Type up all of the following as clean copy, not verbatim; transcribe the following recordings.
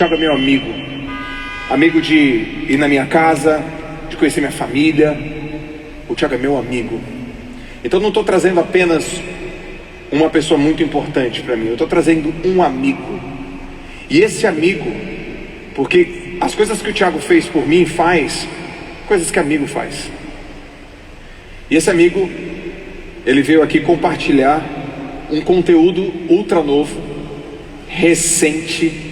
Thiago é meu amigo. Amigo de ir na minha casa, de conhecer minha família. O Thiago é meu amigo. Então não estou trazendo apenas uma pessoa muito importante para mim. Eu estou trazendo um amigo. E esse amigo, porque as coisas que o Thiago fez por mim, faz coisas que amigo faz. E esse amigo, ele veio aqui compartilhar um conteúdo ultra novo, recente.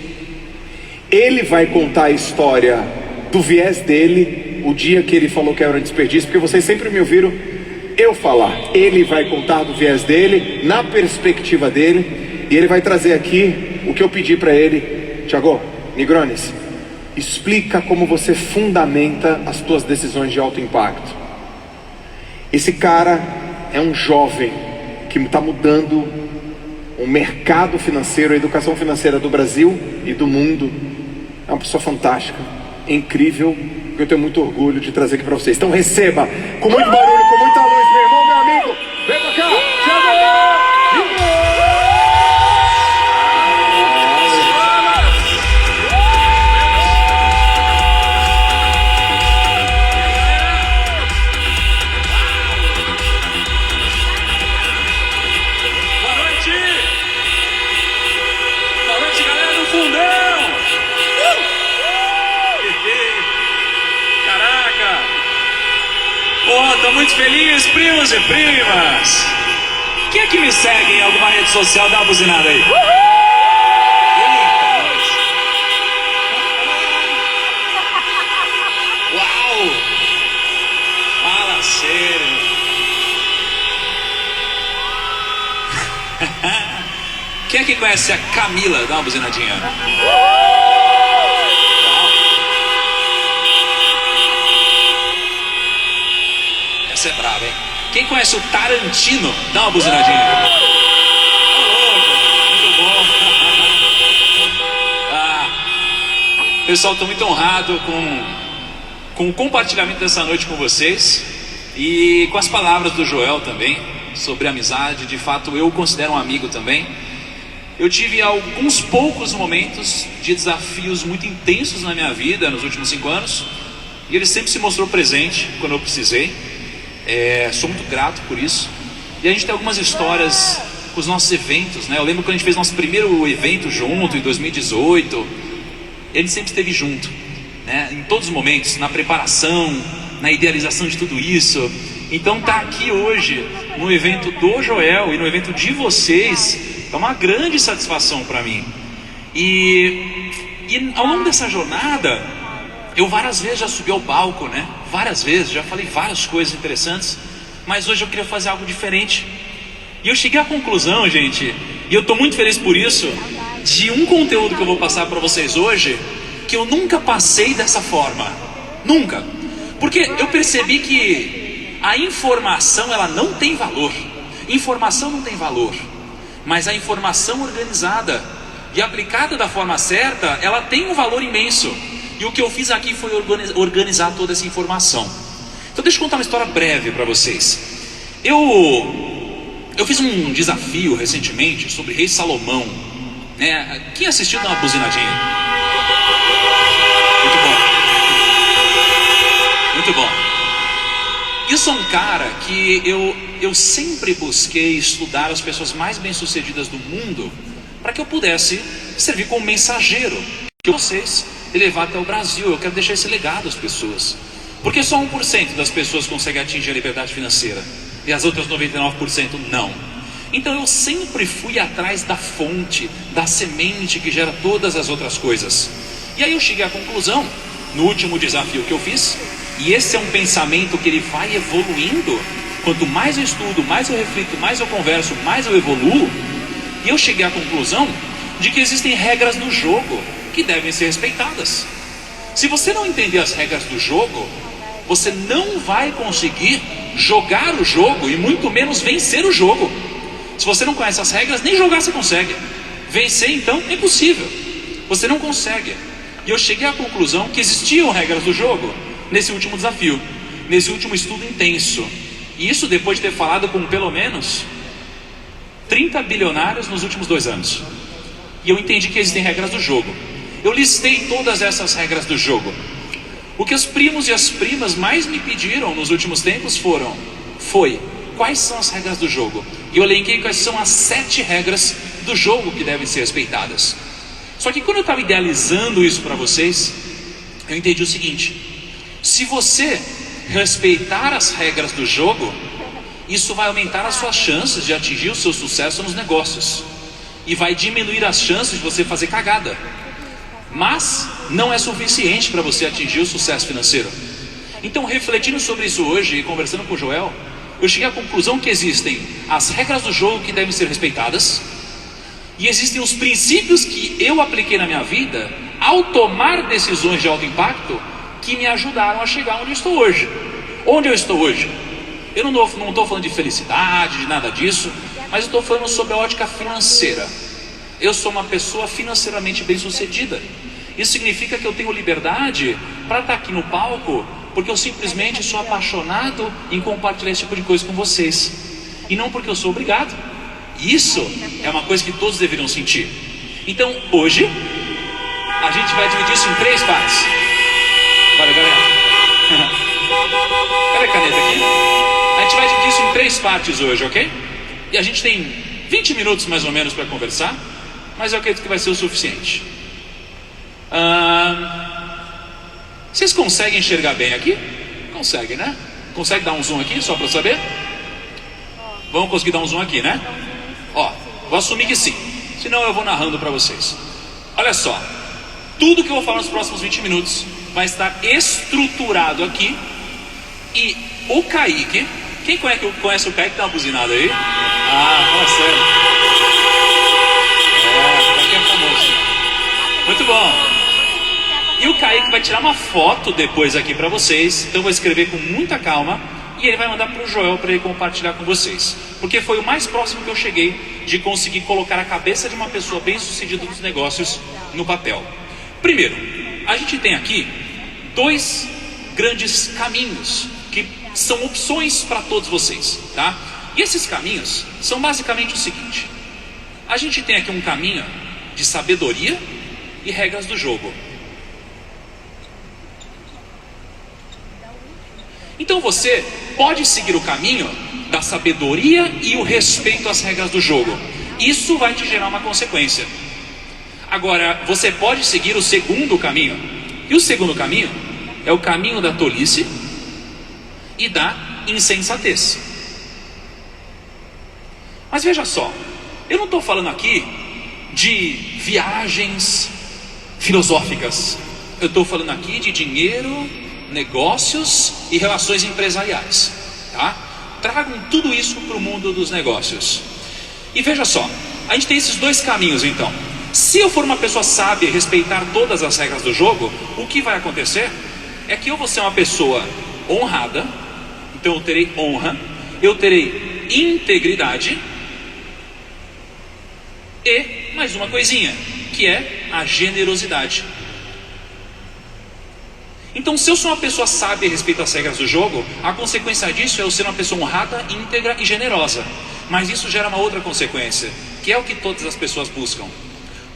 Ele vai contar a história do viés dele, o dia que ele falou que era um desperdício, porque vocês sempre me ouviram eu falar. Ele vai contar do viés dele, na perspectiva dele, e ele vai trazer aqui o que eu pedi para ele. Thiago, Negrones, explica como você fundamenta as tuas decisões de alto impacto. Esse cara é um jovem que está mudando o mercado financeiro, a educação financeira do Brasil e do mundo. É uma pessoa fantástica, incrível, que eu tenho muito orgulho de trazer aqui para vocês. Então receba, com muito barulho, com muita luz, meu irmão, meu amigo. Vem pra cá, Thiago! Tô muito feliz, primos e primas. Quem é que me segue em alguma rede social? Dá uma buzinada aí. Eita, nós. Uau! Fala sério. Quem é que conhece a Camila? Dá uma buzinadinha. Essa é brava, hein? Quem conhece o Tarantino? Dá uma buzinadinha. Muito bom. Pessoal, estou muito honrado com o compartilhamento dessa noite com vocês e com as palavras do Joel também sobre amizade. De fato, eu o considero um amigo também. Eu tive alguns poucos momentos de desafios muito intensos na minha vida nos últimos 5 anos e ele sempre se mostrou presente quando eu precisei. Sou muito grato por isso. E a gente tem algumas histórias com os nossos eventos, né? Eu lembro quando a gente fez nosso primeiro evento junto em 2018. Ele sempre esteve junto, né? Em todos os momentos, na preparação, na idealização de tudo isso. Então tá aqui hoje no evento do Joel e no evento de vocês é uma grande satisfação para mim. E ao longo dessa jornada eu várias vezes já subi ao palco, né? Várias vezes, já falei várias coisas interessantes, mas hoje eu queria fazer algo diferente. E eu cheguei à conclusão, gente, e eu estou muito feliz por isso, de um conteúdo que eu vou passar para vocês hoje, que eu nunca passei dessa forma. Nunca. Porque eu percebi que a informação, ela não tem valor. Informação não tem valor. Mas a informação organizada e aplicada da forma certa, ela tem um valor imenso. E o que eu fiz aqui foi organizar toda essa informação. Então deixa eu contar uma história breve para vocês. Eu fiz um desafio recentemente sobre Rei Salomão, né? Quem assistiu dá uma buzinadinha. Muito bom. Muito bom. Eu sou um cara que eu sempre busquei estudar as pessoas mais bem-sucedidas do mundo para que eu pudesse servir como mensageiro que vocês e levar até o Brasil. Eu quero deixar esse legado às pessoas, porque só 1% das pessoas conseguem atingir a liberdade financeira e as outras 99% não. Então eu sempre fui atrás da fonte, da semente que gera todas as outras coisas. E aí eu cheguei à conclusão, no último desafio que eu fiz, e esse é um pensamento que ele vai evoluindo. Quanto mais eu estudo, mais eu reflito, mais eu converso, mais eu evoluo. E eu cheguei à conclusão de que existem regras do jogo que devem ser respeitadas. Se você não entender as regras do jogo, você não vai conseguir jogar o jogo e muito menos vencer o jogo. Se você não conhece as regras, nem jogar você consegue. Vencer então é impossível. Você não consegue. E eu cheguei à conclusão que existiam regras do jogo nesse último desafio, nesse último estudo intenso. E isso depois de ter falado com pelo menos 30 bilionários nos últimos 2 anos. E eu entendi que existem regras do jogo. eu listei todas essas regras do jogo. O que os primos e as primas mais me pediram nos últimos tempos foi quais são as regras do jogo. E eu elenquei quais são as 7 regras do jogo que devem ser respeitadas. Só que quando eu estava idealizando isso para vocês, eu entendi o seguinte: se você respeitar as regras do jogo, isso vai aumentar as suas chances de atingir o seu sucesso nos negócios, e vai diminuir as chances de você fazer cagada. Mas não é suficiente para você atingir o sucesso financeiro. Então, refletindo sobre isso hoje e conversando com o Joel, eu cheguei à conclusão que existem as regras do jogo que devem ser respeitadas, e existem os princípios que eu apliquei na minha vida ao tomar decisões de alto impacto que me ajudaram a chegar onde eu estou hoje. Onde eu estou hoje? Eu não estou falando de felicidade, de nada disso, mas eu estou falando sobre a ótica financeira. Eu sou uma pessoa financeiramente bem sucedida. Isso significa que eu tenho liberdade para estar aqui no palco, porque eu simplesmente sou apaixonado em compartilhar esse tipo de coisa com vocês, e não porque eu sou obrigado. Isso é uma coisa que todos deveriam sentir. Então hoje a gente vai dividir isso em 3 partes. Valeu, galera. Cadê a caneta aqui? A gente vai dividir isso em 3 partes hoje, ok? E a gente tem 20 minutos mais ou menos para conversar, mas eu acredito que vai ser o suficiente. Vocês conseguem enxergar bem aqui? Conseguem, né? Consegue dar um zoom aqui, só para eu saber? Vamos conseguir dar um zoom aqui, né? Ó, vou assumir que sim, senão eu vou narrando para vocês. Olha só, tudo que eu vou falar nos próximos 20 minutos vai estar estruturado aqui. E o Kaique, quem conhece o Kaique? Dá uma buzinada aí. Fala sério. O Kaique é famoso. Muito bom. E o Kaique vai tirar uma foto depois aqui para vocês. Então eu vou escrever com muita calma e ele vai mandar para o Joel para ele compartilhar com vocês, porque foi o mais próximo que eu cheguei de conseguir colocar a cabeça de uma pessoa bem sucedida nos negócios no papel. Primeiro, a gente tem aqui 2 grandes caminhos que são opções para todos vocês, tá? E esses caminhos são basicamente o seguinte: a gente tem aqui um caminho de sabedoria e regras do jogo. Então você pode seguir o caminho da sabedoria e o respeito às regras do jogo. Isso vai te gerar uma consequência. Agora, você pode seguir o segundo caminho. E o segundo caminho é o caminho da tolice e da insensatez. Mas veja só, eu não estou falando aqui de viagens filosóficas. Eu estou falando aqui de dinheiro, negócios e relações empresariais, tá? Tragam tudo isso para o mundo dos negócios. E veja só, a gente tem esses 2 caminhos então. Se eu for uma pessoa sábia e respeitar todas as regras do jogo, o que vai acontecer é que eu vou ser uma pessoa honrada, então eu terei honra, eu terei integridade e mais uma coisinha, que é a generosidade. Então, se eu sou uma pessoa sábia e respeito as regras do jogo, a consequência disso é eu ser uma pessoa honrada, íntegra e generosa. Mas isso gera uma outra consequência, que é o que todas as pessoas buscam.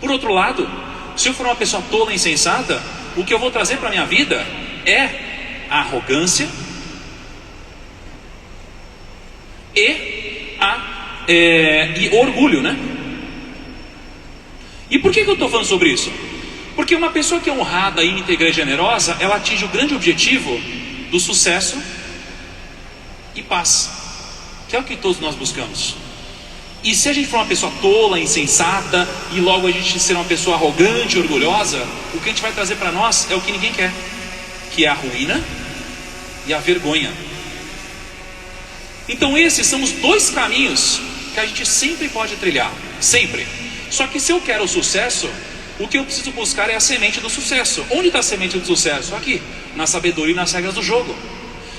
Por outro lado, se eu for uma pessoa tola e insensata, o que eu vou trazer para a minha vida é a arrogância e orgulho, né? E por que eu estou falando sobre isso? Porque uma pessoa que é honrada, íntegra e generosa, ela atinge o grande objetivo do sucesso e paz, que é o que todos nós buscamos. E se a gente for uma pessoa tola, insensata, e logo a gente ser uma pessoa arrogante, orgulhosa, o que a gente vai trazer para nós é o que ninguém quer, que é a ruína e a vergonha. Então esses são os 2 caminhos que a gente sempre pode trilhar, sempre. Só que se eu quero o sucesso, o que eu preciso buscar é a semente do sucesso. Onde está a semente do sucesso? Aqui, na sabedoria e nas regras do jogo.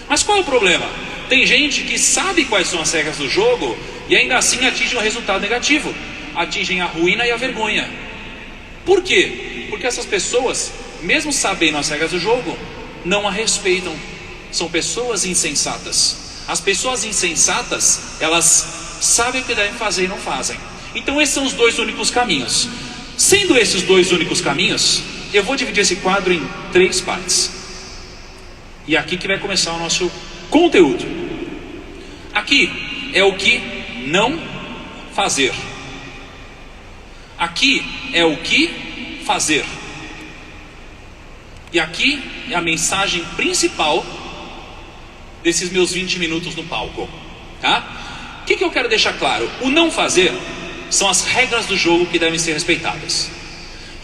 Mas qual é o problema? Tem gente que sabe quais são as regras do jogo e ainda assim atinge um resultado negativo. Atingem a ruína e a vergonha. Por quê? Porque essas pessoas, mesmo sabendo as regras do jogo, não a respeitam. São pessoas insensatas. As pessoas insensatas, elas sabem o que devem fazer e não fazem. Então esses são os 2 únicos caminhos. Sendo esses 2 únicos caminhos, eu vou dividir esse quadro em 3 partes. E aqui que vai começar o nosso conteúdo. Aqui é o que não fazer. Aqui é o que fazer. E aqui é a mensagem principal desses meus 20 minutos no palco, tá? O que eu quero deixar claro? O não fazer são as regras do jogo que devem ser respeitadas.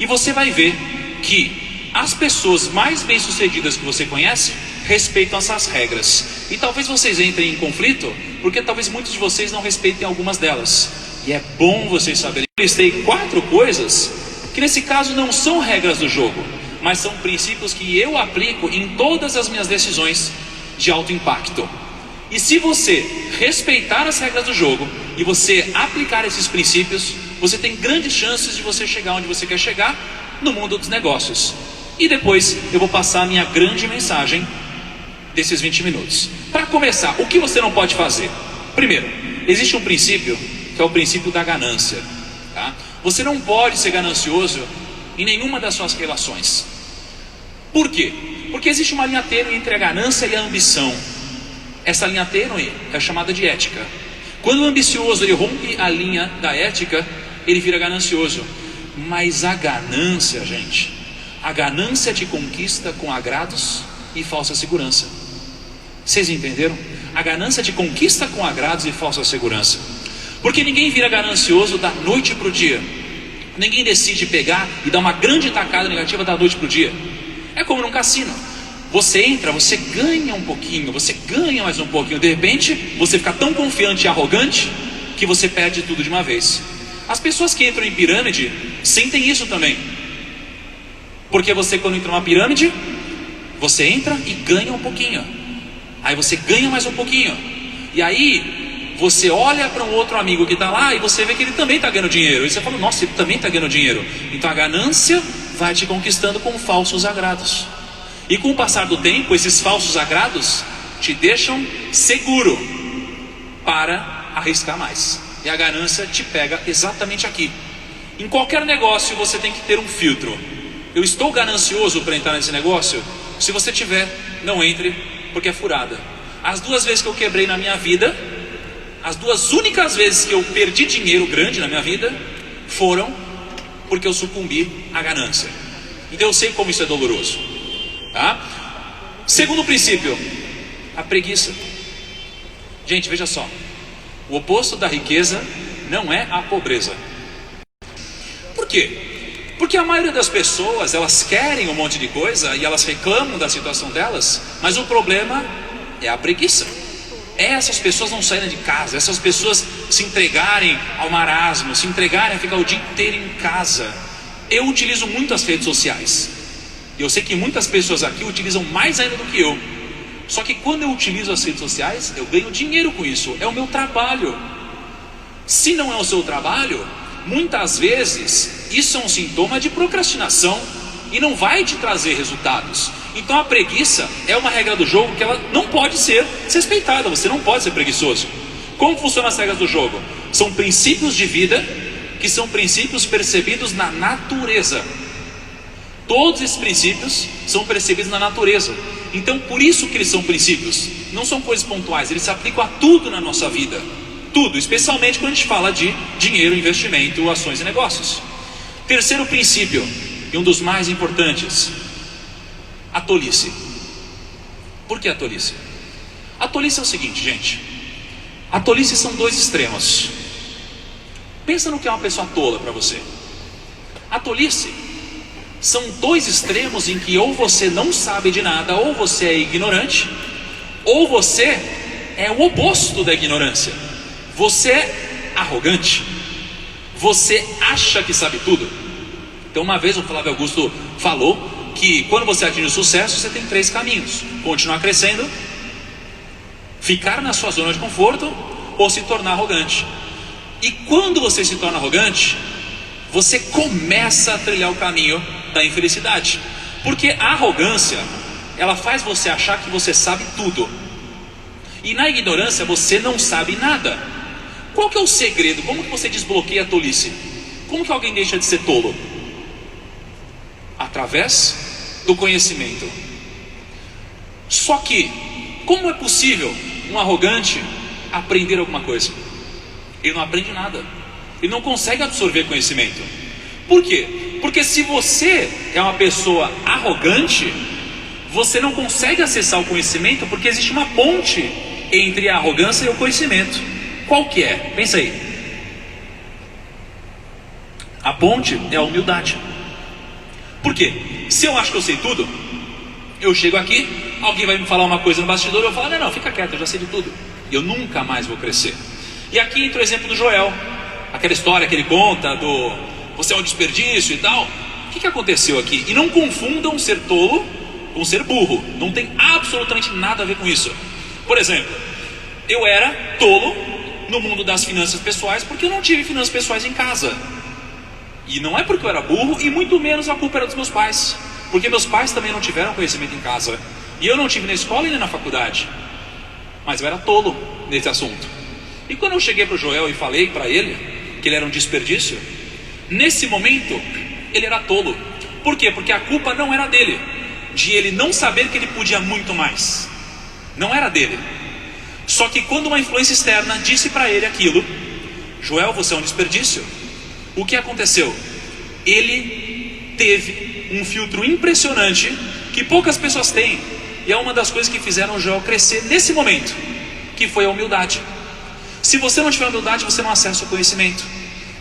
E você vai ver que as pessoas mais bem-sucedidas que você conhece respeitam essas regras. E talvez vocês entrem em conflito, porque talvez muitos de vocês não respeitem algumas delas. E é bom vocês saberem. Eu listei 4 coisas que nesse caso não são regras do jogo, mas são princípios que eu aplico em todas as minhas decisões de alto impacto. E se você respeitar as regras do jogo e você aplicar esses princípios, você tem grandes chances de você chegar onde você quer chegar no mundo dos negócios. E depois eu vou passar a minha grande mensagem desses 20 minutos. Para começar, o que você não pode fazer? Primeiro, existe um princípio que é o princípio da ganância, tá? Você não pode ser ganancioso em nenhuma das suas relações. Por quê? Porque existe uma linha tênue entre a ganância e a ambição. Essa linha tênue é chamada de ética. Quando o ambicioso ele rompe a linha da ética, ele vira ganancioso. Mas a ganância, gente, a ganância te conquista com agrados e falsa segurança. Vocês entenderam? A ganância te conquista com agrados e falsa segurança. Porque ninguém vira ganancioso da noite para o dia. Ninguém decide pegar e dar uma grande tacada negativa da noite para o dia. É como num cassino. Você entra, você ganha um pouquinho, você ganha mais um pouquinho. De repente, você fica tão confiante e arrogante que você perde tudo de uma vez. As pessoas que entram em pirâmide sentem isso também. Porque você, quando entra numa pirâmide, você entra e ganha um pouquinho. Aí você ganha mais um pouquinho. E aí você olha para um outro amigo que está lá e você vê que ele também está ganhando dinheiro. E você fala, nossa, ele também está ganhando dinheiro. Então a ganância vai te conquistando com falsos agrados. E com o passar do tempo, esses falsos agrados te deixam seguro para arriscar mais. E a ganância te pega exatamente aqui. Em qualquer negócio você tem que ter um filtro. Eu estou ganancioso para entrar nesse negócio? Se você tiver, não entre, porque é furada. As 2 vezes que eu quebrei na minha vida, as 2 únicas vezes que eu perdi dinheiro grande na minha vida, foram porque eu sucumbi à ganância. Então eu sei como isso é doloroso, tá? Segundo princípio, a preguiça. Gente, veja só. O oposto da riqueza não é a pobreza. Por quê? Porque a maioria das pessoas, elas querem um monte de coisa e elas reclamam da situação delas, mas o problema é a preguiça. Essas pessoas não saírem de casa, essas pessoas se entregarem ao marasmo, se entregarem a ficar o dia inteiro em casa. Eu utilizo muito as redes sociais. Eu sei que muitas pessoas aqui utilizam mais ainda do que eu. Só que quando eu utilizo as redes sociais, eu ganho dinheiro com isso. É o meu trabalho. Se não é o seu trabalho, muitas vezes isso é um sintoma de procrastinação e não vai te trazer resultados. Então a preguiça é uma regra do jogo que ela não pode ser respeitada. Você não pode ser preguiçoso. Como funcionam as regras do jogo? São princípios de vida que são princípios percebidos na natureza. Todos esses princípios são percebidos na natureza. Então por isso que eles são princípios. Não são coisas pontuais, eles se aplicam a tudo na nossa vida. Tudo, especialmente quando a gente fala de dinheiro, investimento, ações e negócios. Terceiro princípio, e um dos mais importantes, a tolice. Por que a tolice? A tolice é o seguinte, gente. A tolice são 2 extremos. Pensa no que é uma pessoa tola para você. A tolice são 2 extremos em que ou você não sabe de nada, ou você é ignorante, ou você é o oposto da ignorância. Você é arrogante. Você acha que sabe tudo. Então uma vez o Flávio Augusto falou que quando você atinge o sucesso, você tem 3 caminhos: continuar crescendo, ficar na sua zona de conforto ou se tornar arrogante. E quando você se torna arrogante, você começa a trilhar o caminho da infelicidade. Porque a arrogância, ela faz você achar que você sabe tudo. E na ignorância você não sabe nada. Qual que é o segredo? Como que você desbloqueia a tolice? Como que alguém deixa de ser tolo? A através do conhecimento. Só que, como é possível um arrogante aprender alguma coisa? Ele não aprende nada. Ele não consegue absorver conhecimento. Por quê? Porque se você é uma pessoa arrogante, você não consegue acessar o conhecimento, porque existe uma ponte entre a arrogância e o conhecimento. Qual que é? Pensa aí. A ponte é a humildade. Por quê? Se eu acho que eu sei tudo, eu chego aqui, alguém vai me falar uma coisa no bastidor, eu vou falar, não, fica quieto, eu já sei de tudo. Eu nunca mais vou crescer. E aqui entra o exemplo do Joel. Aquela história que ele conta do você é um desperdício e tal. O que aconteceu aqui? E não confundam ser tolo com ser burro. Não tem absolutamente nada a ver com isso. Por exemplo, eu era tolo no mundo das finanças pessoais porque eu não tive finanças pessoais em casa. E não é porque eu era burro, e muito menos a culpa era dos meus pais, porque meus pais também não tiveram conhecimento em casa. E eu não tive na escola e nem na faculdade. Mas eu era tolo nesse assunto. E quando eu cheguei para o Joel e falei para ele que ele era um desperdício, nesse momento ele era tolo. Por quê? Porque a culpa não era dele, de ele não saber que ele podia muito mais. Não era dele. Só que quando uma influência externa disse para ele aquilo, Joel, você é um desperdício, o que aconteceu? Ele teve um filtro impressionante que poucas pessoas têm. E é uma das coisas que fizeram o Joel crescer nesse momento, que foi a humildade. Se você não tiver humildade, você não acessa o conhecimento.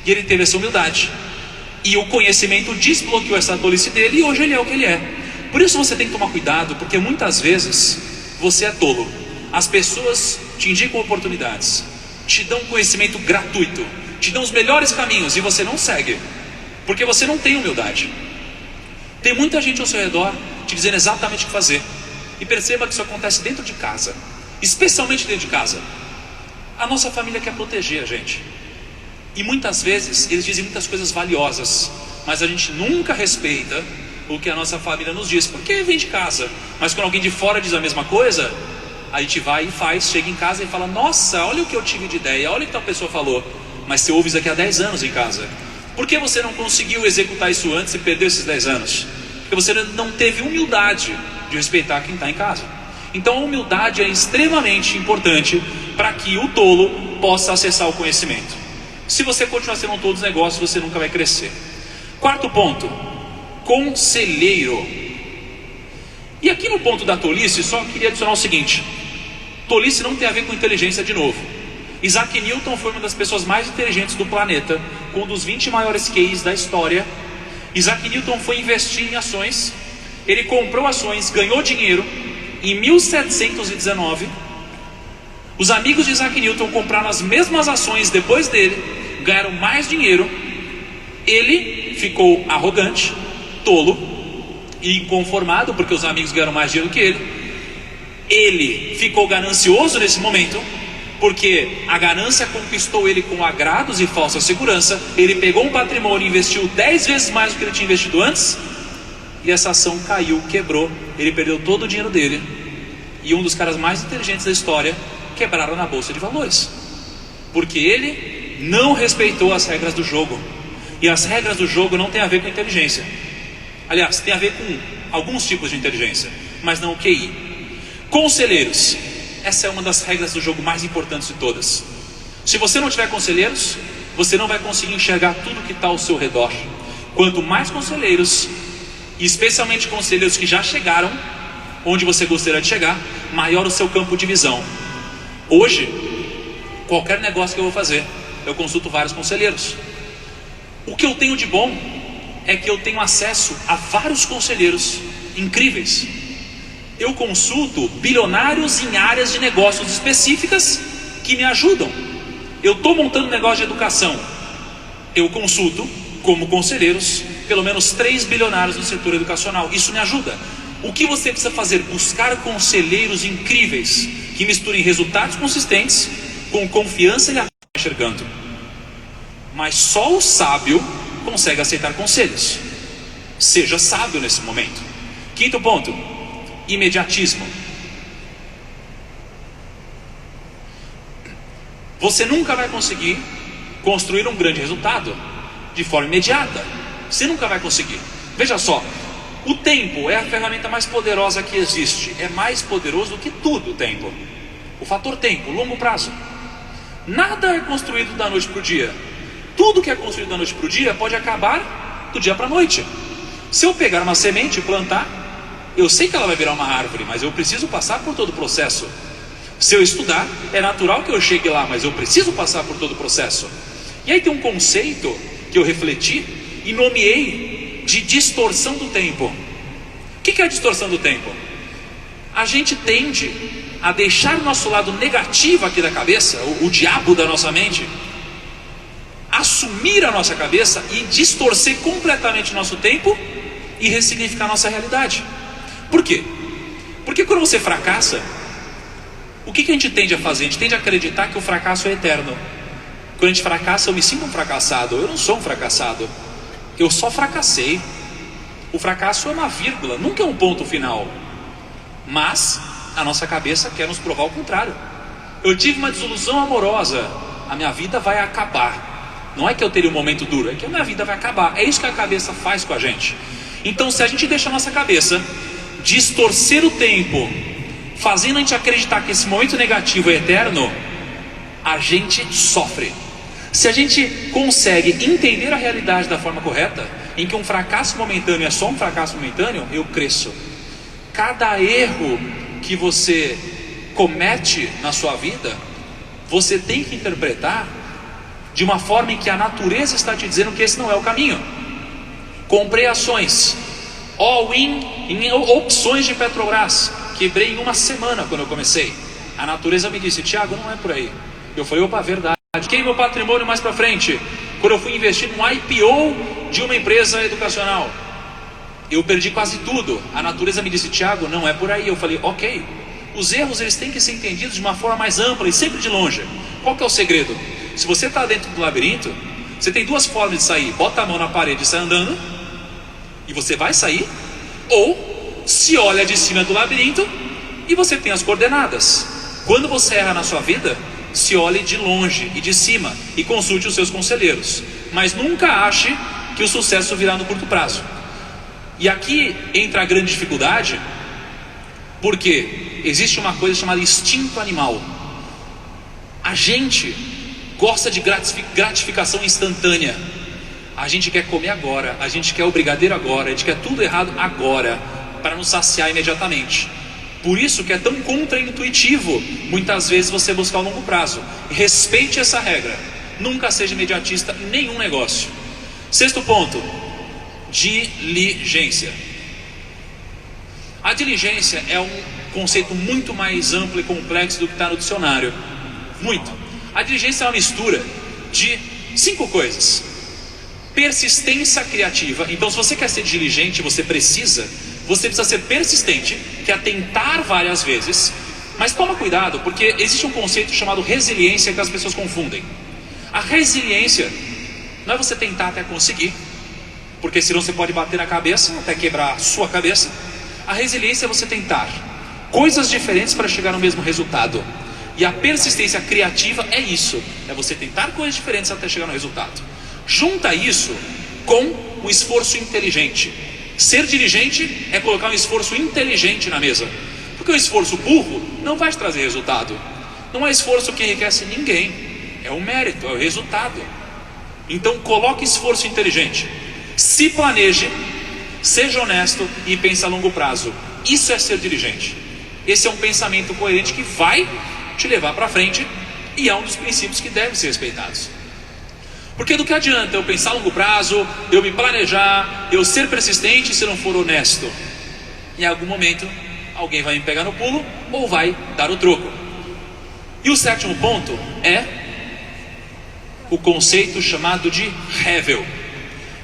E ele teve essa humildade. E o conhecimento desbloqueou essa tolice dele, e hoje ele é o que ele é. Por isso você tem que tomar cuidado, porque muitas vezes você é tolo. As pessoas te indicam oportunidades, te dão conhecimento gratuito, te dão os melhores caminhos, e você não segue, porque você não tem humildade. Tem muita gente ao seu redor te dizendo exatamente o que fazer. E perceba que isso acontece dentro de casa, especialmente dentro de casa. A nossa família quer proteger a gente, e muitas vezes eles dizem muitas coisas valiosas, mas a gente nunca respeita o que a nossa família nos diz, porque vem de casa. Mas quando alguém de fora diz a mesma coisa, a gente vai e faz, chega em casa e fala, nossa, olha o que eu tive de ideia, olha o que tal pessoa falou. Mas você ouve isso aqui há 10 anos em casa. Por que você não conseguiu executar isso antes e perdeu esses 10 anos? Porque você não teve humildade de respeitar quem está em casa. Então a humildade é extremamente importante para que o tolo possa acessar o conhecimento. Se você continuar sendo um tolo dos negócios, você nunca vai crescer. Quarto ponto, conselheiro. E aqui no ponto da tolice, só queria adicionar o seguinte: tolice não tem a ver com inteligência de novo. Isaac Newton foi uma das pessoas mais inteligentes do planeta, com um dos 20 maiores QIs da história. Isaac Newton foi investir em ações. Ele comprou ações, ganhou dinheiro. Em 1719, os amigos de Isaac Newton compraram as mesmas ações depois dele, ganharam mais dinheiro. Ele ficou arrogante, tolo e inconformado, porque os amigos ganharam mais dinheiro que ele. Ele ficou ganancioso nesse momento, porque a ganância conquistou ele com agrados e falsa segurança. Ele pegou um patrimônio e investiu 10 vezes mais do que ele tinha investido antes, e essa ação caiu, quebrou. Ele perdeu todo o dinheiro dele. E um dos caras mais inteligentes da história quebraram na bolsa de valores, porque ele não respeitou as regras do jogo. E as regras do jogo não tem a ver com inteligência. Aliás, tem a ver com alguns tipos de inteligência, mas não o QI. Conselheiros. Essa é uma das regras do jogo mais importantes de todas. Se você não tiver conselheiros, você não vai conseguir enxergar tudo que está ao seu redor. Quanto mais conselheiros, e especialmente conselheiros que já chegaram onde você gostaria de chegar, maior o seu campo de visão. Hoje, qualquer negócio que eu vou fazer, eu consulto vários conselheiros. O que eu tenho de bom é que eu tenho acesso a vários conselheiros incríveis. Eu consulto bilionários em áreas de negócios específicas que me ajudam. Eu estou montando um negócio de educação, eu consulto como conselheiros pelo menos 3 bilionários no setor educacional. Isso me ajuda. O que você precisa fazer? Buscar conselheiros incríveis que misturem resultados consistentes com confiança e enxergando. Mas só o sábio consegue aceitar conselhos. Seja sábio nesse momento. Quinto ponto, imediatismo. Você nunca vai conseguir construir um grande resultado de forma imediata. Você nunca vai conseguir. Veja só, O tempo é a ferramenta mais poderosa que existe. É mais poderoso do que tudo o tempo. O fator tempo, longo prazo. Nada é construído da noite para o dia. Tudo que é construído da noite para o dia pode acabar do dia para a noite. Se eu pegar uma semente e plantar, eu sei que ela vai virar uma árvore, mas eu preciso passar por todo o processo. Se eu estudar, é natural que eu chegue lá, mas eu preciso passar por todo o processo. E aí tem um conceito que eu refleti e nomeei de distorção do tempo. O que é a distorção do tempo? A gente tende a deixar o nosso lado negativo aqui da cabeça, o diabo da nossa mente, assumir a nossa cabeça e distorcer completamente o nosso tempo e ressignificar a nossa realidade. Por quê? Porque quando você fracassa, o que a gente tende a fazer? A gente tende a acreditar que o fracasso é eterno. Quando a gente fracassa, eu me sinto um fracassado. Eu não sou um fracassado, eu só fracassei. O fracasso é uma vírgula, nunca é um ponto final. Mas a nossa cabeça quer nos provar o contrário. Eu tive uma desilusão amorosa, a minha vida vai acabar. Não é que eu teria um momento duro, é que a minha vida vai acabar. É isso que a cabeça faz com a gente. Então, se a gente deixa a nossa cabeça distorcer o tempo, fazendo a gente acreditar que esse momento negativo é eterno, a gente sofre. Se a gente consegue entender a realidade da forma correta, em que um fracasso momentâneo é só um fracasso momentâneo, eu cresço. Cada erro que você comete na sua vida, você tem que interpretar de uma forma em que a natureza está te dizendo que esse não é o caminho. Comprei ações all-in em opções de Petrobras, quebrei em uma semana quando eu comecei. A natureza me disse: Thiago, não é por aí. Eu falei: opa, verdade. Fiquei meu patrimônio mais para frente quando eu fui investir num IPO de uma empresa educacional. Eu perdi quase tudo. A natureza me disse: Thiago, não é por aí. Eu falei: ok. Os erros, eles têm que ser entendidos de uma forma mais ampla e sempre de longe. Qual que é o segredo? Se você está dentro do labirinto, você tem duas formas de sair: bota a mão na parede e sai andando, e você vai sair, ou se olha de cima do labirinto e você tem as coordenadas. Quando você erra na sua vida, se olhe de longe e de cima e consulte os seus conselheiros, mas nunca ache que o sucesso virá no curto prazo. E aqui entra a grande dificuldade, porque existe uma coisa chamada instinto animal. A gente gosta de gratificação instantânea. A gente quer comer agora, a gente quer o brigadeiro agora, a gente quer tudo errado agora, para nos saciar imediatamente. Por isso que é tão contraintuitivo muitas vezes você buscar o longo prazo. Respeite essa regra. Nunca seja imediatista em nenhum negócio. Sexto ponto: diligência. A diligência é um conceito muito mais amplo e complexo do que está no dicionário. Muito. A diligência é uma mistura de 5 coisas. Persistência criativa. Então, se você quer ser diligente, você precisa ser persistente, que é tentar várias vezes. Mas toma cuidado, porque existe um conceito chamado resiliência que as pessoas confundem. A resiliência não é você tentar até conseguir, porque senão você pode bater na cabeça até quebrar a sua cabeça. A resiliência é você tentar coisas diferentes para chegar no mesmo resultado. E a persistência criativa é isso, é você tentar coisas diferentes até chegar no resultado. Junta isso com o esforço inteligente. Ser diligente é colocar um esforço inteligente na mesa, porque o esforço burro não vai te trazer resultado. Não é esforço que enriquece ninguém, é o mérito, é o resultado. Então coloque esforço inteligente, se planeje, seja honesto e pense a longo prazo. Isso é ser diligente. Esse é um pensamento coerente que vai te levar para frente e é um dos princípios que devem ser respeitados. Porque do que adianta eu pensar a longo prazo, eu me planejar, eu ser persistente se não for honesto? Em algum momento alguém vai me pegar no pulo ou vai dar o troco. E o sétimo ponto é o conceito chamado de Hevel.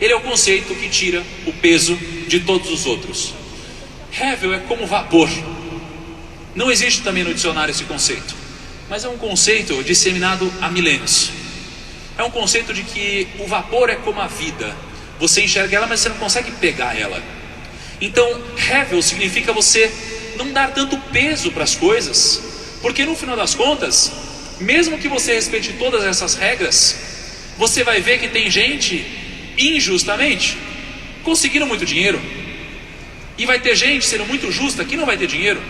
Ele é o conceito que tira o peso de todos os outros. Hevel é como vapor. Não existe também no dicionário esse conceito, mas é um conceito disseminado há milênios. É um conceito de que o vapor é como a vida. Você enxerga ela, mas você não consegue pegar ela. Então, Hevel significa você não dar tanto peso para as coisas, porque no final das contas, mesmo que você respeite todas essas regras, você vai ver que tem gente injustamente conseguindo muito dinheiro. E vai ter gente sendo muito justa que não vai ter dinheiro.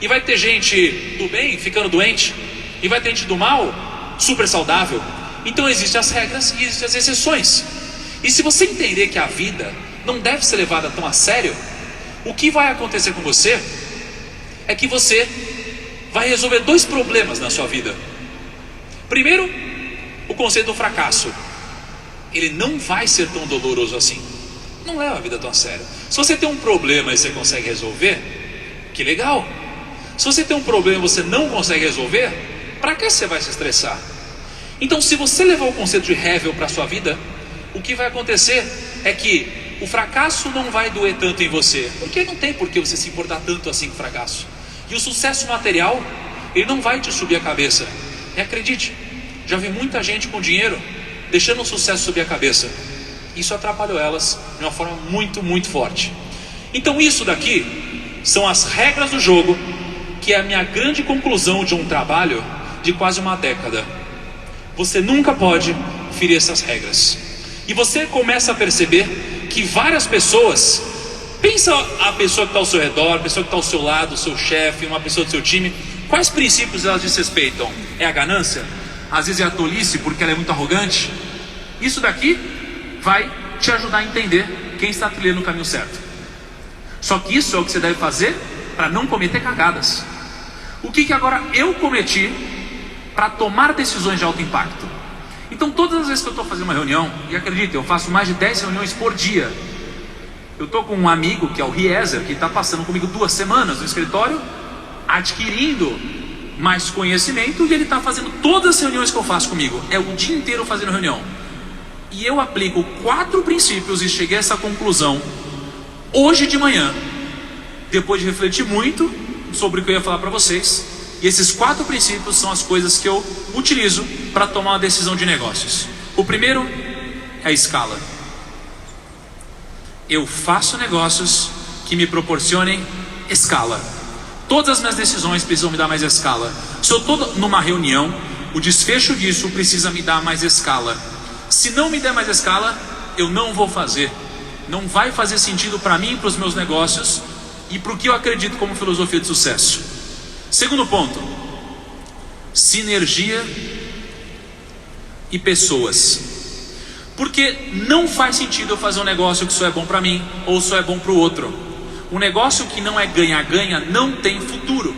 E vai ter gente do bem ficando doente. E vai ter gente do mal super saudável. Então existem as regras e existem as exceções. E se você entender que a vida não deve ser levada tão a sério, o que vai acontecer com você é que você vai resolver 2 problemas na sua vida. Primeiro, o conceito do fracasso. Ele não vai ser tão doloroso assim. Não leva a vida tão a sério. Se você tem um problema e você consegue resolver, que legal. Se você tem um problema e você não consegue resolver, para que você vai se estressar? Então, se você levar o conceito de Hevel para a sua vida, o que vai acontecer é que o fracasso não vai doer tanto em você, porque não tem por que você se importar tanto assim com o fracasso. E o sucesso material, ele não vai te subir a cabeça. E acredite, já vi muita gente com dinheiro deixando o sucesso subir a cabeça. Isso atrapalhou elas de uma forma muito, muito forte. Então isso daqui são as regras do jogo, que é a minha grande conclusão de um trabalho de quase uma década. Você nunca pode ferir essas regras. E você começa a perceber que várias pessoas, pensa a pessoa que está ao seu redor, a pessoa que está ao seu lado, o seu chefe, uma pessoa do seu time, quais princípios elas desrespeitam? É a ganância? Às vezes é a tolice porque ela é muito arrogante? Isso daqui vai te ajudar a entender quem está trilhando o caminho certo. Só que isso é o que você deve fazer para não cometer cagadas. O que agora eu cometi para tomar decisões de alto impacto? Então todas as vezes que eu estou fazendo uma reunião, e acredita, eu faço mais de 10 reuniões por dia. Eu estou com um amigo que é o Riezer, que está passando comigo 2 semanas no escritório, adquirindo mais conhecimento, e ele está fazendo todas as reuniões que eu faço comigo. É o dia inteiro fazendo reunião. E eu aplico 4 princípios e cheguei a essa conclusão hoje de manhã, depois de refletir muito sobre o que eu ia falar para vocês. E esses 4 princípios são as coisas que eu utilizo para tomar uma decisão de negócios. O primeiro é a escala. Eu faço negócios que me proporcionem escala. Todas as minhas decisões precisam me dar mais escala. Se eu estou numa reunião, o desfecho disso precisa me dar mais escala. Se não me der mais escala, eu não vou fazer. Não vai fazer sentido para mim, para os meus negócios e para o que eu acredito como filosofia de sucesso. Segundo ponto, sinergia e pessoas. Porque não faz sentido eu fazer um negócio que só é bom para mim ou só é bom para o outro. Um negócio que não é ganha-ganha não tem futuro.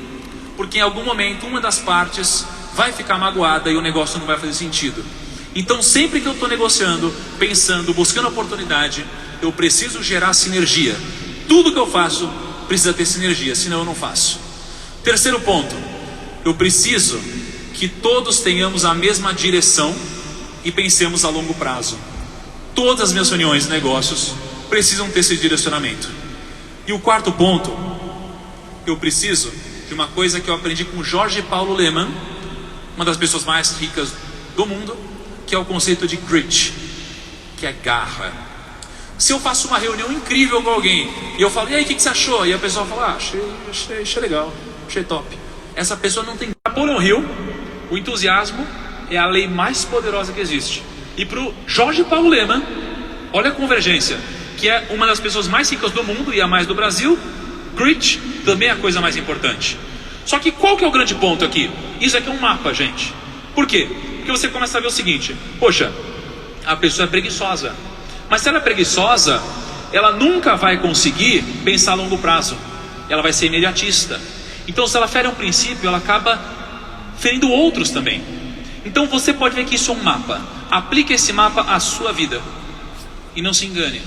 Porque em algum momento uma das partes vai ficar magoada e o negócio não vai fazer sentido. Então sempre que eu estou negociando, pensando, buscando oportunidade, eu preciso gerar sinergia. Tudo que eu faço precisa ter sinergia, senão eu não faço. Terceiro ponto, eu preciso que todos tenhamos a mesma direção e pensemos a longo prazo. Todas as minhas reuniões de negócios precisam ter esse direcionamento. E o quarto ponto, eu preciso de uma coisa que eu aprendi com Jorge Paulo Lemann, uma das pessoas mais ricas do mundo, que é o conceito de grit, que é garra. Se eu faço uma reunião incrível com alguém e eu falo, e aí, o que você achou? E a pessoa fala, achei legal, achei top. Essa pessoa não tem... Napoleon Hill, o entusiasmo é a lei mais poderosa que existe. E para o Jorge Paulo Lemann, olha a convergência, que é uma das pessoas mais ricas do mundo e a mais do Brasil, grit também é a coisa mais importante. Só que qual que é o grande ponto aqui? Isso aqui é um mapa, gente. Por quê? Porque você começa a ver o seguinte, poxa, a pessoa é preguiçosa. Mas se ela é preguiçosa, ela nunca vai conseguir pensar a longo prazo. Ela vai ser imediatista. Então se ela fere um princípio, ela acaba ferindo outros também. Então você pode ver que isso é um mapa. Aplique esse mapa à sua vida. E não se engane.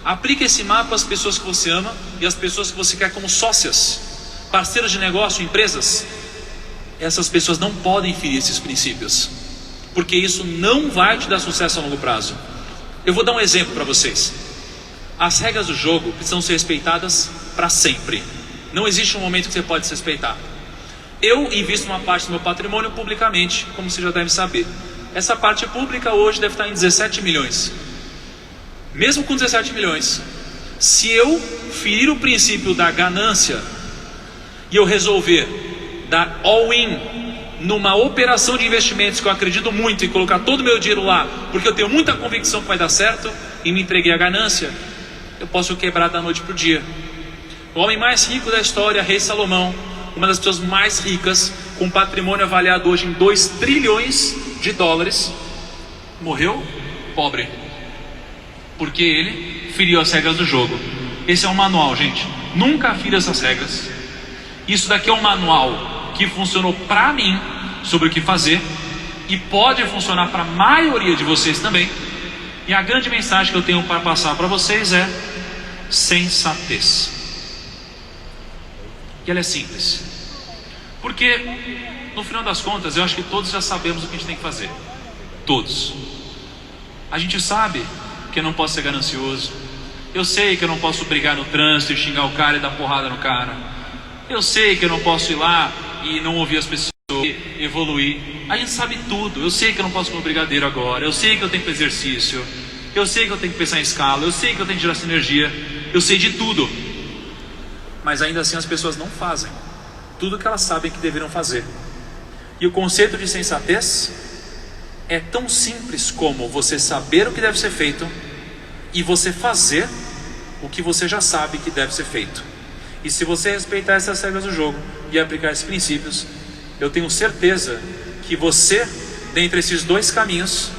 Aplique esse mapa às pessoas que você ama e às pessoas que você quer como sócias, parceiros de negócio, empresas. Essas pessoas não podem ferir esses princípios, porque isso não vai te dar sucesso a longo prazo. Eu vou dar um exemplo para vocês. As regras do jogo precisam ser respeitadas para sempre. Não existe um momento que você pode se respeitar. Eu invisto uma parte do meu patrimônio publicamente, como você já deve saber. Essa parte pública hoje deve estar em 17 milhões. Mesmo com 17 milhões, se eu ferir o princípio da ganância e eu resolver dar all-in numa operação de investimentos que eu acredito muito e colocar todo o meu dinheiro lá, porque eu tenho muita convicção que vai dar certo, e me entreguei à ganância, eu posso quebrar da noite para o dia. O homem mais rico da história, Rei Salomão, uma das pessoas mais ricas, com um patrimônio avaliado hoje em 2 trilhões de dólares, morreu pobre, porque ele feriu as regras do jogo. Esse é um manual, gente. Nunca fira essas regras. Isso daqui é um manual que funcionou para mim sobre o que fazer e pode funcionar para a maioria de vocês também. E a grande mensagem que eu tenho para passar para vocês é sensatez. E ela é simples, porque no final das contas eu acho que todos já sabemos o que a gente tem que fazer. Todos. A gente sabe que eu não posso ser ganancioso. Eu sei que eu não posso brigar no trânsito e xingar o cara e dar porrada no cara. Eu sei que eu não posso ir lá e não ouvir as pessoas e evoluir. A gente sabe tudo. Eu sei que eu não posso comer brigadeiro agora. Eu sei que eu tenho que fazer exercício. Eu sei que eu tenho que pensar em escala. Eu sei que eu tenho que gerar sinergia. Eu sei de tudo. Mas ainda assim as pessoas não fazem tudo que elas sabem que deveriam fazer. E o conceito de sensatez é tão simples como você saber o que deve ser feito e você fazer o que você já sabe que deve ser feito. E se você respeitar essas regras do jogo e aplicar esses princípios, eu tenho certeza que você, dentre esses 2 caminhos,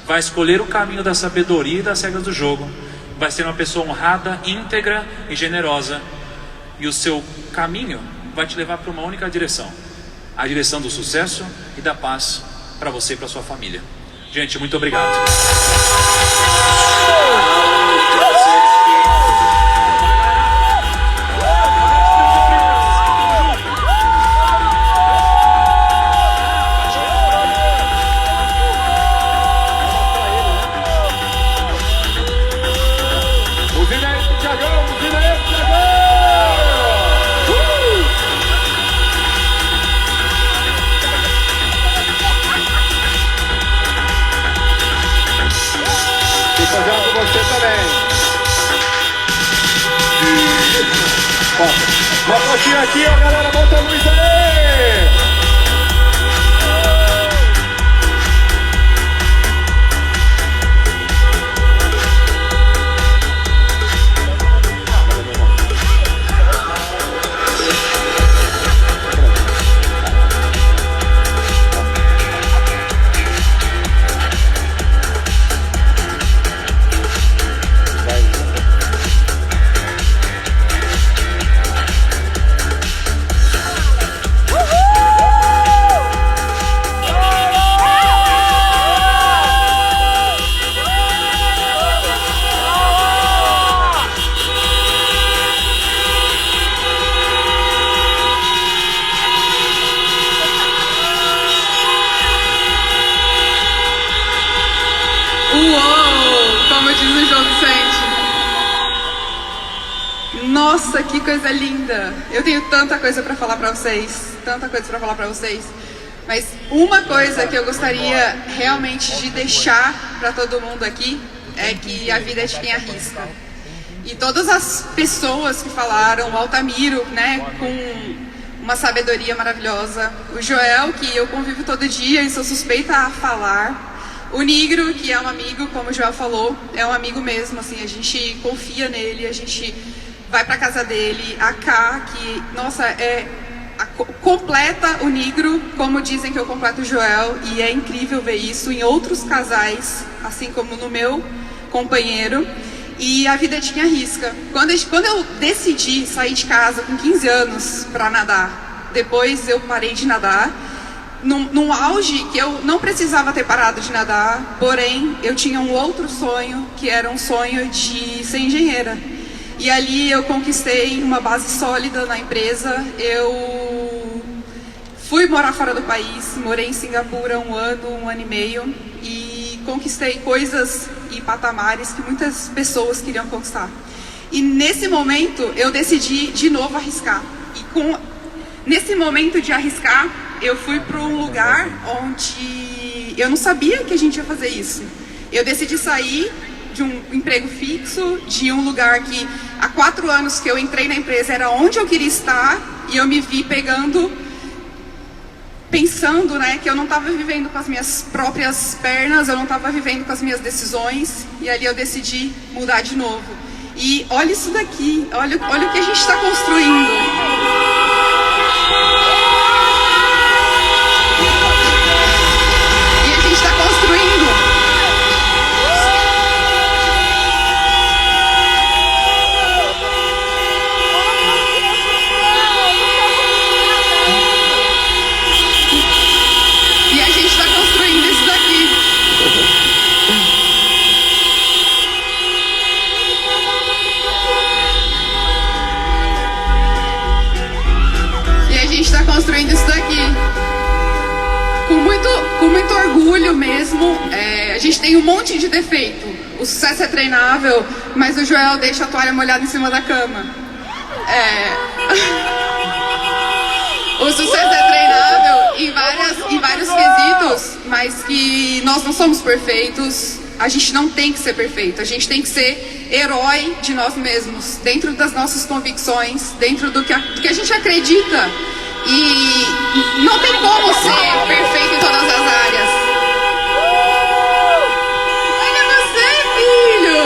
vai escolher o caminho da sabedoria e das regras do jogo. Vai ser uma pessoa honrada, íntegra e generosa. E o seu caminho vai te levar para uma única direção: a direção do sucesso e da paz para você e para sua família. Gente, muito obrigado. Uma fotinha aqui, ó, galera, bota a luz aí! Nossa, que coisa linda! Eu tenho tanta coisa para falar para vocês, mas uma coisa que eu gostaria realmente de deixar para todo mundo aqui é que a vida é de quem arrisca. E todas as pessoas que falaram, o Altamiro, né, com uma sabedoria maravilhosa, o Joel, que eu convivo todo dia e sou suspeita a falar, o Nigro, que é um amigo, como o Joel falou, é um amigo mesmo, assim, a gente confia nele, a gente vai pra casa dele, a Ká, que, nossa, completa o Nigro, como dizem que eu completo o Joel, e é incrível ver isso em outros casais, assim como no meu companheiro. E a vida tinha risca. Quando eu decidi sair de casa com 15 anos para nadar, depois eu parei de nadar, num auge que eu não precisava ter parado de nadar, porém eu tinha um outro sonho, que era um sonho de ser engenheira. E ali eu conquistei uma base sólida na empresa, eu fui morar fora do país, morei em Singapura um ano e meio, e conquistei coisas e patamares que muitas pessoas queriam conquistar. E nesse momento eu decidi de novo arriscar. E nesse momento de arriscar, eu fui para um lugar onde eu não sabia que a gente ia fazer isso. Eu decidi sair de um emprego fixo, de um lugar que há 4 anos que eu entrei na empresa era onde eu queria estar, e eu me vi pensando, né, que eu não estava vivendo com as minhas próprias pernas, eu não estava vivendo com as minhas decisões, e ali eu decidi mudar de novo. E olha isso daqui, olha o que a gente está construindo. E a gente está construindo. E a gente está construindo isso daqui. Está construindo isso daqui com muito orgulho mesmo. A gente tem um monte de defeito. O sucesso é treinável, mas o Joel deixa a toalha molhada em cima da cama. O sucesso é treinável em vários quesitos, mas que nós não somos perfeitos. A gente não tem que ser perfeito, a gente tem que ser herói de nós mesmos, dentro das nossas convicções, dentro do que a gente acredita. E não tem como ser perfeito em todas as áreas. Olha você, filho!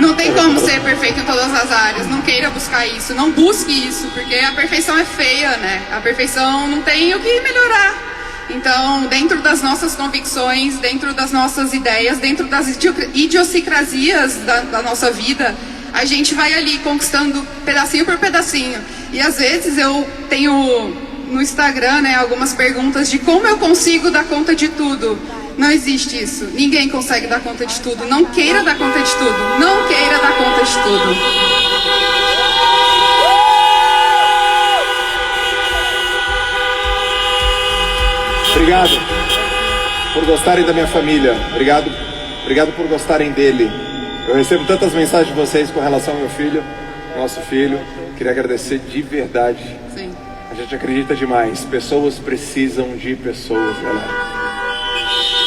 Não tem como ser perfeito em todas as áreas. Não queira buscar isso, não busque isso, porque a perfeição é feia, né? A perfeição não tem o que melhorar. Então, dentro das nossas convicções, dentro das nossas ideias, dentro das idiosincrasias da nossa vida, a gente vai ali conquistando pedacinho por pedacinho. E às vezes eu tenho no Instagram, né, algumas perguntas de como eu consigo dar conta de tudo. Não existe isso. Ninguém consegue dar conta de tudo. Não queira dar conta de tudo. Não queira dar conta de tudo. Obrigado por gostarem da minha família. Obrigado por gostarem dele. Eu recebo tantas mensagens de vocês com relação ao meu filho, nosso filho. Queria agradecer de verdade. Sim. A gente acredita demais. Pessoas precisam de pessoas, galera.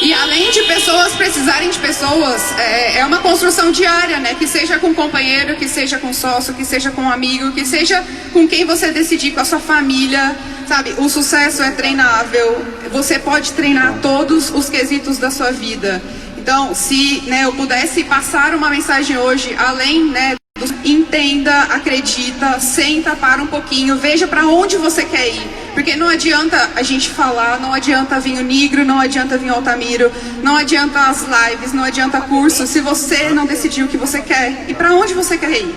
E além de pessoas precisarem de pessoas, é uma construção diária, né? Que seja com companheiro, que seja com sócio, que seja com amigo, que seja com quem você decidir, com a sua família, sabe? O sucesso é treinável. Você pode treinar todos os quesitos da sua vida. Então, se, né, eu pudesse passar uma mensagem hoje, além, né, entenda, acredita, senta, para um pouquinho, veja para onde você quer ir. Porque não adianta a gente falar, não adianta vir o Nigro, não adianta vir o Altamiro, não adianta as lives, não adianta curso, se você não decidir o que você quer e para onde você quer ir.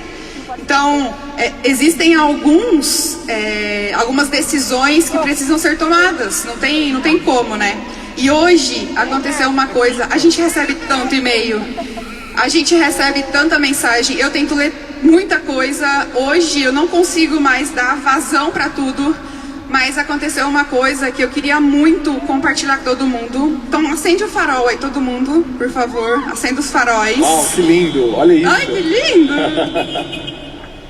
Então, existem algumas decisões que precisam ser tomadas, não tem como, né? E hoje aconteceu uma coisa, a gente recebe tanto e-mail, a gente recebe tanta mensagem, eu tento ler muita coisa, hoje eu não consigo mais dar vazão para tudo, mas aconteceu uma coisa que eu queria muito compartilhar com todo mundo. Então acende o farol aí, todo mundo, por favor, acenda os faróis. Oh, que lindo, olha isso. Ai, que lindo!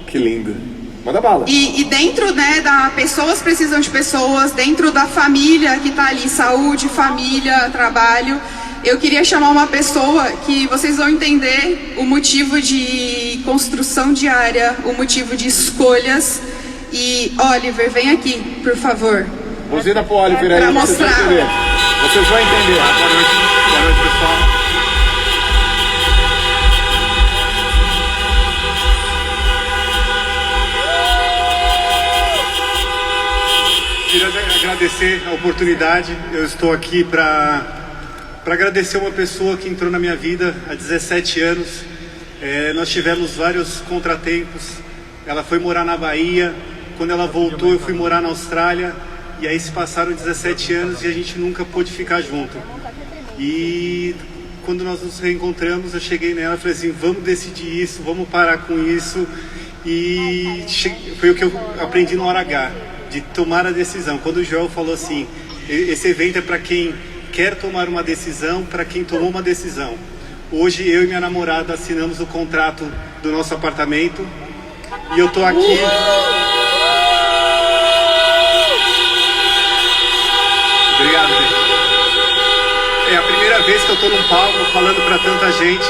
Que lindo. Manda bala. E dentro, né, pessoas precisam de pessoas, dentro da família que tá ali, saúde, família, trabalho, eu queria chamar uma pessoa que vocês vão entender o motivo de construção diária, o motivo de escolhas. E Oliver, vem aqui, por favor. Buzina pro Oliver aí, pra vocês vão mostrar. entender. Vocês vão entender. Boa noite, pessoal. Queria agradecer a oportunidade. Eu estou aqui para agradecer uma pessoa que entrou na minha vida há 17 anos. Nós tivemos vários contratempos. Ela foi morar na Bahia. Quando ela voltou, eu fui morar na Austrália. E aí se passaram 17 anos e a gente nunca pôde ficar junto. E quando nós nos reencontramos, eu cheguei nela e falei assim, vamos decidir isso, vamos parar com isso. E foi o que eu aprendi na hora H, de tomar a decisão. Quando o Joel falou assim, esse evento é para quem quer tomar uma decisão, para quem tomou uma decisão. Hoje eu e minha namorada assinamos o contrato do nosso apartamento e eu tô aqui. Obrigado, gente. É a primeira vez que eu tô num palco falando para tanta gente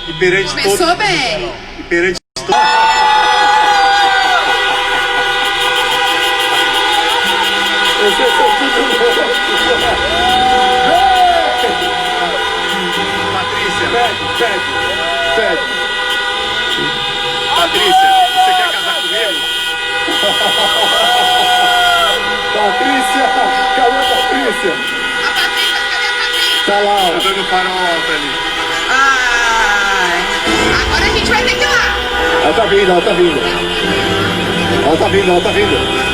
e perante todos. Começou bem. E perante Patrícia, Patrícia, você quer casar comigo? Patrícia, cadê a Patrícia? A Patrícia, cadê a Patrícia? Tá lá. Tá dando farol alto ali. Ai, agora a gente vai ter que ir lá. Ela tá vindo, ela tá vindo. Ela tá vindo, ela tá vindo.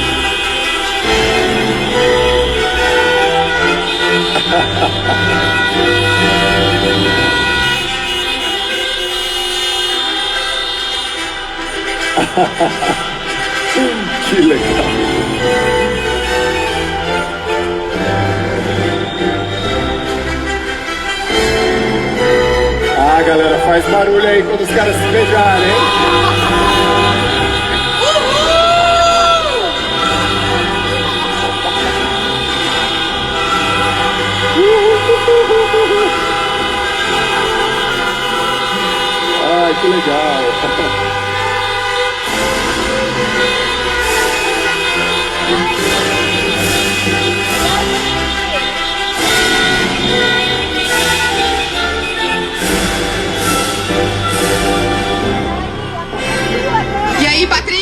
Que legal. Ah, galera, faz barulho aí quando os caras se beijarem, hein? Ai, que legal. E aí, Patrícia?